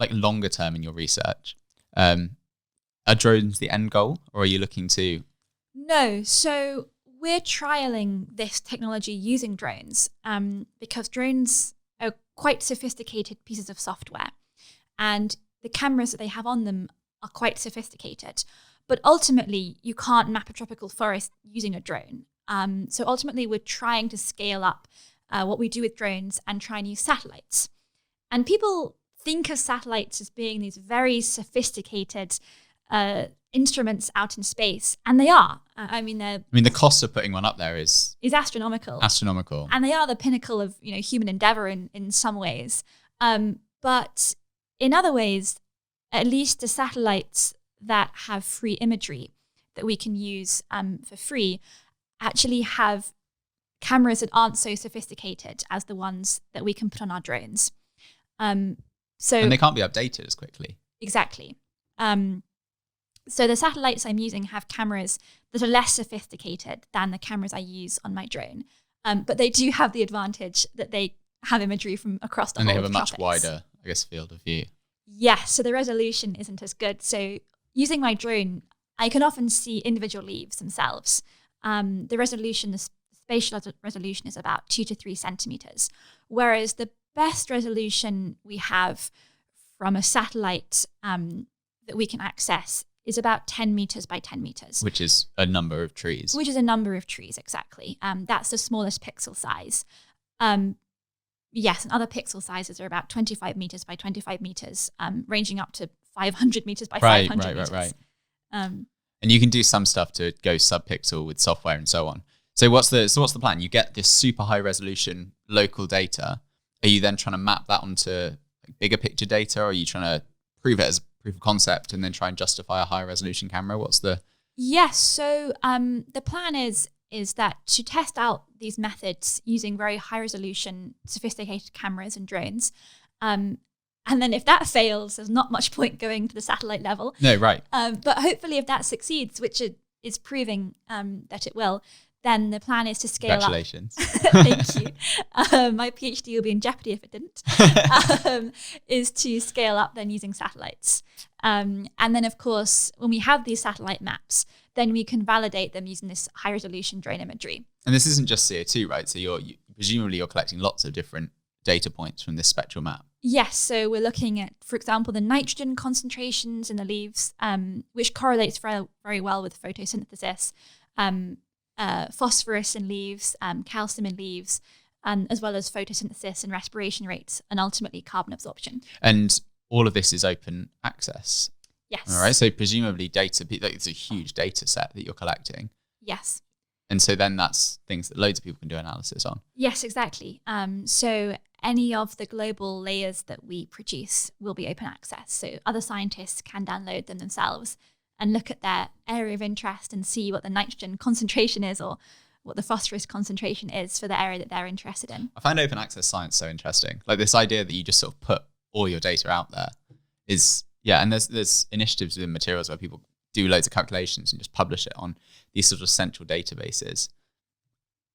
like longer term in your research? Are drones the end goal, or are you looking to? No, so we're trialing this technology using drones because drones are quite sophisticated pieces of software, and the cameras that they have on them are quite sophisticated. But ultimately, you can't map a tropical forest using a drone. So ultimately, we're trying to scale up what we do with drones and try and use satellites. And people think of satellites as being these very sophisticated instruments out in space, and they are. The cost of putting one up there is astronomical. Astronomical, and they are the pinnacle of human endeavor in some ways. But in other ways, at least the satellites that have free imagery that we can use for free actually have cameras that aren't so sophisticated as the ones that we can put on our drones. And they can't be updated as quickly. Exactly. So the satellites I'm using have cameras that are less sophisticated than the cameras I use on my drone. But they do have the advantage that they have imagery from across the whole And they have a much tropics. wider, I guess, field of view. Yes, so the resolution isn't as good. So using my drone, I can often see individual leaves themselves. The spatial resolution is about 2 to 3 centimeters, whereas the best resolution we have from a satellite that we can access is about 10 meters by 10 meters. Which is a number of trees. Exactly. That's the smallest pixel size. Yes, and other pixel sizes are about 25 meters by 25 meters, ranging up to 500 meters by 500 meters. Right. And you can do some stuff to go sub-pixel with software and so on. So what's the plan? You get this super high resolution local data. Are you then trying to map that onto bigger picture data, or are you trying to prove it as proof of concept and then try and justify a high resolution camera? Yes, so the plan is that to test out these methods using very high resolution, sophisticated cameras and drones, and then if that fails, there's not much point going to the satellite level. No, right. But hopefully if that succeeds, which it is proving that it will, then the plan is to scale up. Congratulations. Thank you. My PhD will be in jeopardy if it didn't. Is to scale up then using satellites. And then, of course, when we have these satellite maps, then we can validate them using this high resolution drone imagery. And this isn't just CO2, right? So presumably you're collecting lots of different data points from this spectral map. Yes, so we're looking at, for example, the nitrogen concentrations in the leaves, which correlates very, very well with photosynthesis. Phosphorus in leaves, calcium in leaves, as well as photosynthesis and respiration rates, and ultimately carbon absorption. And all of this is open access. Yes. All right. So presumably it's a huge data set that you're collecting. Yes. And so then that's things that loads of people can do analysis on. Yes, exactly. So any of the global layers that we produce will be open access. So other scientists can download them themselves and look at their area of interest and see what the nitrogen concentration is or what the phosphorus concentration is for the area that they're interested in. I find open access science so interesting. Like this idea that you just sort of put all your data out there is, and there's initiatives within materials where people do loads of calculations and just publish it on these sort of central databases.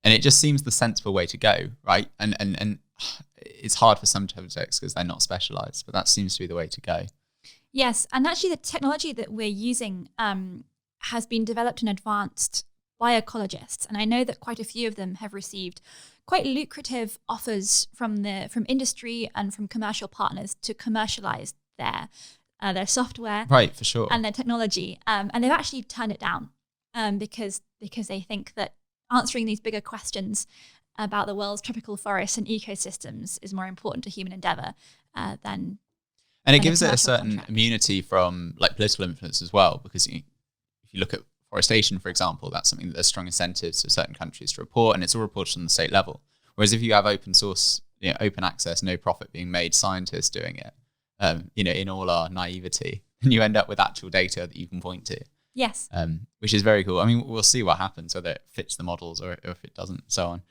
And it just seems the sensible way to go, right? And it's hard for some subjects because they're not specialized, but that seems to be the way to go. Yes, and actually the technology that we're using has been developed and advanced by ecologists, and I know that quite a few of them have received quite lucrative offers from industry and from commercial partners to commercialize their software, right, for sure, and their technology, and they've actually turned it down because they think that answering these bigger questions about the world's tropical forests and ecosystems is more important to human endeavor than. And it gives it a certain immunity from like political influence as well, because if you look at forestation, for example, that's something that there's strong incentives for certain countries to report, and it's all reported on the state level. Whereas if you have open source, open access, no profit being made, scientists doing it, in all our naivety, and you end up with actual data that you can point to. Yes. Which is very cool. I mean, we'll see what happens, whether it fits the models or if it doesn't, and so on.